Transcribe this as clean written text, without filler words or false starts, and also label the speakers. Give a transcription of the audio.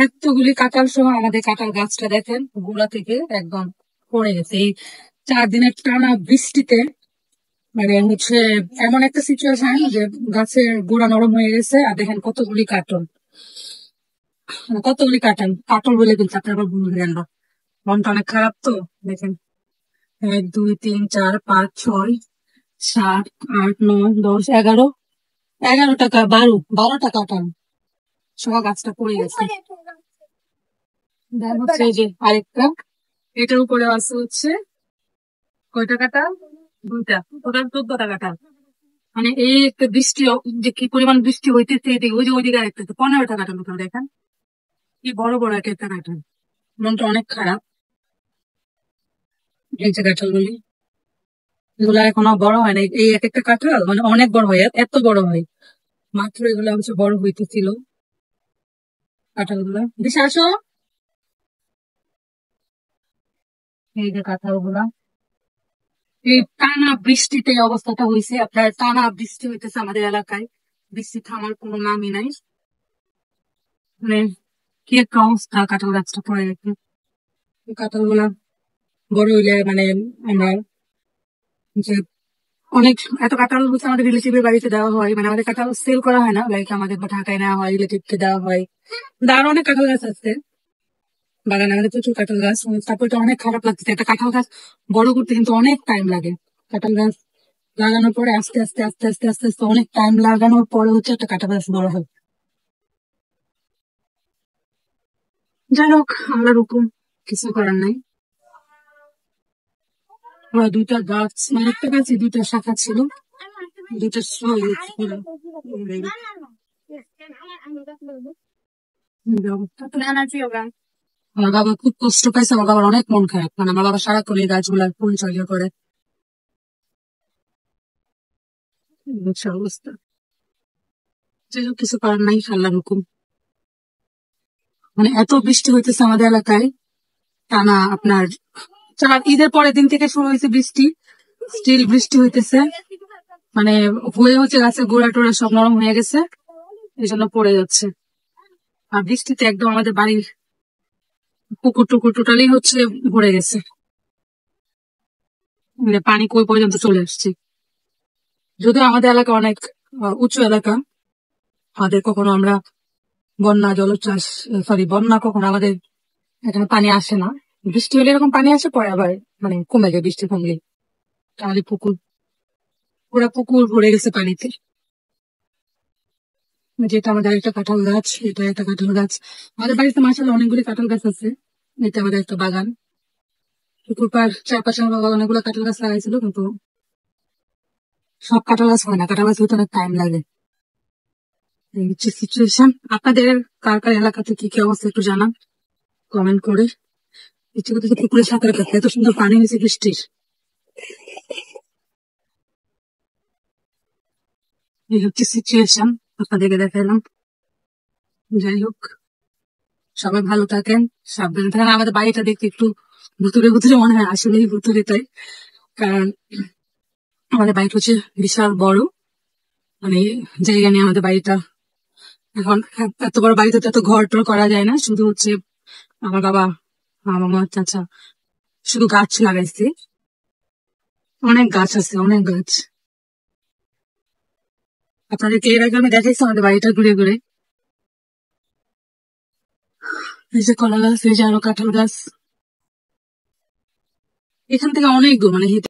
Speaker 1: এতগুলি কাঁঠাল সহ আমাদের কাঁঠাল গাছটা দেখেন গোড়া থেকে একদম পড়ে গেছে এই 4 দিনের টানা বৃষ্টিতে। মানে হচ্ছে এমন একটা সিচুয়েশন যে গাছের গোড়া নরম হয়ে গেছে, আর দেখেন কতগুলি কার্টন, মানে কতগুলি কাঁঠাল কাটল বলে কিন্তু আপনার আবার বুঝলেন না। মনটা অনেক খারাপ তো। দেখেন 1 2 3 4 5 6 7 8 9 10 11, 11টা 12টা কাঁঠাল সহ গাছটা পড়ে গেছে। দেন হচ্ছে এই যে আরেকটা, এটার উপরে আছে হচ্ছে কয়টা কাঁঠাল, দুইটা, টোটাল 14টা কাঁঠাল। মানে এই একটা বৃষ্টি, যে কি পরিমাণ বৃষ্টি হইতেছে এদিকে, ওই যে ওইদিকে আরেকটা 15টা কাঁঠাল ওখানে দেখেন, কি বড় বড় এক একটা কাঁঠাল। মনটা অনেক খারাপ। এই যে কাঁঠালগুলি, এগুলা এখনো বড় হয় না, এই এক একটা কাঁঠাল মানে অনেক বড় হয়, এত বড় হয়। মাত্র এগুলো হচ্ছে বড় হইতেছিল কাঁঠাল গুলা। বেশি আসো। এই যে কাঁঠাল গুলা, এই টানা বৃষ্টিতে এই অবস্থাটা হয়েছে। আপনার টানা বৃষ্টি হইতেছে আমাদের এলাকায়, বৃষ্টি থামার কোনো নামই নাই। মানে কি একটা অবস্থা, কাঁঠাল গাছটা পড়ে গেছে। এই কাঁঠাল গুলা বড় হইলে মানে আমরা যে অনেক, এত কাঁঠাল হচ্ছে আমাদের রিলেটিভের বাড়িতে দেওয়া হয়, মানে আমাদের কাঁঠাল সেল করা হয় না, লাইক আমাদের ঢাকায় নেওয়া হয়, রিলেটিভকে দেওয়া হয়। আরো অনেক কাঁঠাল গাছ আছে বাগানে, আমাদের প্রচুর কাঁঠাল গাছ। তারপর তো অনেক খারাপ লাগছে, একটা কাঁঠাল গাছ বড় করতে কিন্তু অনেক টাইম লাগে। কাঁঠাল গাছ লাগানোর পরে আস্তে আস্তে আস্তে আস্তে আস্তে আস্তে অনেক টাইম লাগানোর পরে হচ্ছে একটা কাঁঠাল গাছ বড় হয়। যাই হোক, আমরা রকম কিছু করার নাই। ওরা দুইটা গাছ, মানে একটা গাছে দুইটা শাখা ছিল, দুইটা আমার বাবা খুব কষ্ট পাইছে, আমার বাবার অনেক মন খারাপ, মানে আমার বাবা সারাক্ষণ এই গাছগুলার পরিচর্যা করে। বুঝছে অবস্থা। যাই হোক, কিছু করার নাই, আল্লাহর হুকুম। মানে এত বৃষ্টি হইতেছে আমাদের এলাকায় টানা আপনার ঈদের পরের দিন থেকে শুরু হয়েছে বৃষ্টি, স্টিল বৃষ্টি হইতেছে। মানে হয়ে হচ্ছে গাছের গোড়া টোড়া সব নরম হয়ে গেছে, এই জন্য পড়ে যাচ্ছে। আর বৃষ্টিতে একদম আমাদের বাড়ির পুকুর টুকুর টোটালি হচ্ছে ভরে গেছে, মানে পানি কই পর্যন্ত চলে আসছে। যদিও আমাদের এলাকা অনেক উঁচু এলাকা, আমাদের কখনো আমরা বন্যা জলোচ্ছ্বাস, সরি বন্যা কখনো আমাদের এখানে পানি আসে না। বৃষ্টি হলে এরকম পানি আসে, পরে আবার মানে কমে যায় বৃষ্টি কমলে। তাহলে পুকুর, পুরা পুকুর ভরে গেছে পানিতে। যেটা আমাদের একটা কাঁঠাল গাছ, এটা একটা কাঁঠাল গাছ। আমাদের বাড়িতে মাসাল্লাহ অনেকগুলি কাঁঠাল গাছ আছে, এটা আমাদের একটা বাগান। পুকুর পার চারপাশে আমার বাবা অনেকগুলো কাঁঠাল গাছ লাগাইছিল, কিন্তু সব কাঁঠাল গাছ হয় না, কাঁঠাল গাছ হইতে অনেক টাইম লাগে। এই হচ্ছে সিচুয়েশন। আপনাদের কার কার এলাকাতে কি কি অবস্থা একটু জানান কমেন্ট করে। ইচ্ছে করতে পুকুরে সাঁতার কাটতে, এত সুন্দর পানি হয়েছে বৃষ্টির। এই হচ্ছে সিচুয়েশন, আপনাদেরকে দেখালাম। যাই হোক, সবাই ভালো থাকেন, সাবধানে থাকেন। আমাদের বাড়িটা দেখতে একটু ভুতুরে ভুতুরে মনে হয়, আসলেই ভুতুরে তাই। কারণ আমাদের বাড়িটা হচ্ছে বিশাল বড়, মানে জায়গা নিয়ে আমাদের বাড়িটা। এখন এত বড় বাড়িতে তো এত ঘর টর করা যায় না, শুধু হচ্ছে আমার বাবা, আমার মামা, চাচা শুধু গাছ লাগাইছে। অনেক গাছ আছে, অনেক গাছ। আপনাদেরকে এর আগে আমি দেখাইছি আমাদের বাড়িটা ঘুরে ঘুরে। এই যে কলা গাছ, এই যে আরো কাঁঠাল গাছ, এখান থেকে অনেক দূর, মানে হেঁটে